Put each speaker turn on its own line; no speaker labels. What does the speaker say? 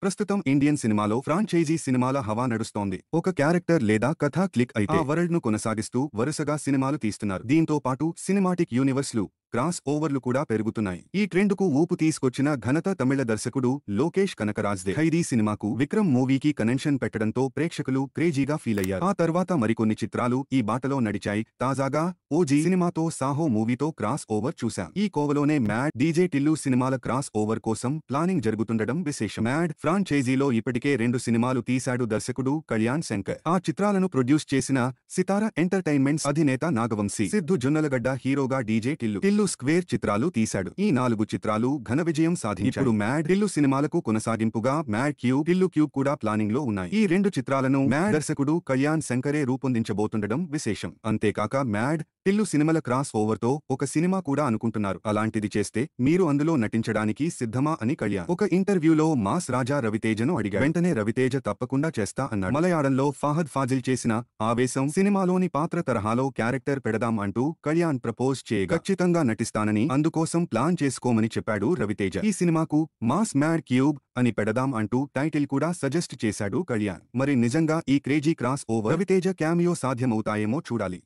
ప్రస్తుతం ఇండియన్ సినిమాలో ఫ్రాంచైజీ సినిమాల హవా నడుస్తోంది. ఒక క్యారెక్టర్ లేదా కథ క్లిక్ అయితే ఆ వరల్డ్ ను కొనసాగిస్తూ వరుసగా సినిమాలు తీస్తున్నారు. దీంతో పాటు సినిమాటిక్ యూనివర్స్లు క్రాస్ ఓవర్లు కూడా పెరుగుతున్నాయి. ఈ ట్రెండ్కు ఊపు తీసుకొచ్చిన ఘనత తమిళ దర్శకుడు లోకేష్ కనకరాజ్దే. ఖైదీ సినిమాకు విక్రమ్ మూవీకి కనెక్షన్ పెట్టడంతో ప్రేక్షకులు క్రేజీగా ఫీల్ అయ్యారు. ఆ తర్వాత మరికొన్ని చిత్రాలు ఈ బాటలో నడిచాయి. తాజాగా ఓజీ సినిమాతో సాహో మూవీతో క్రాస్ ఓవర్ చూశాం. ఈ కోవలోనే మ్యాడ్, డీజే టిల్లు సినిమాల క్రాస్ ఓవర్ కోసం ప్లానింగ్ జరుగుతుండడం విశేషం. మ్యాడ్ ఫ్రాంచైజీలో ఇప్పటికే 2 సినిమాలు తీశాడు దర్శకుడు కళ్యాణ్ శంకర్. ఆ చిత్రాలను ప్రొడ్యూస్ చేసిన సితారా ఎంటర్టైన్మెంట్స్ అధినేత నాగవంశీ. సిద్ధు జొన్నలగడ్డ హీరోగా డీజే టిల్లు స్క్వేర్ చిత్రాలు తీశాడు. ఈ 4 చిత్రాలు ఘన విజయం సాధించాయి. ఇప్పుడు మ్యాడ్ టిల్లు సినిమాలకు కొనసాగింపుగా మ్యాడ్ క్యూబ్, టిల్లు క్యూబ్ కూడా ప్లానింగ్ లో ఉన్నాయి. ఈ 2 చిత్రాలను మ్యాడ్ దర్శకుడు కళ్యాణ్ శంకరే రూపొందించబోతుండడం విశేషం. అంతేకాక మ్యాడ్ టిల్లు సినిమాల క్రాస్ ఓవర్ తో ఒక సినిమా కూడా అనుకుంటున్నారు. అలాంటిది చేస్తే మీరు అందులో నటించడానికి సిద్ధమా అని కళ్యాణ్ ఒక ఇంటర్వ్యూలో మాస్ రాజా రవితేజను అడిగాడు. వెంటనే రవితేజ తప్పకుండా చేస్తా అన్నాడు. మలయాళంలో ఫహద్ ఫాజిల్ చేసిన ఆవేశం సినిమాలోని పాత్ర తరహాలో క్యారెక్టర్ పెడదాం అంటూ కళ్యాణ్ ప్రపోజ్ చేయగా ఖచ్చితంగా నటిస్తానని, అందుకోసం ప్లాన్ చేసుకోమని చెప్పాడు రవితేజ. ఈ సినిమాకు మాస్ మ్యాడ్ క్యూబ్ అని పెడదాం అంటూ టైటిల్ కూడా సజెస్ట్ చేశాడు కళ్యాణ్. మరి నిజంగా ఈ crazy cross over Raviteja cameo సాధ్యమవుతాయేమో చూడాలి.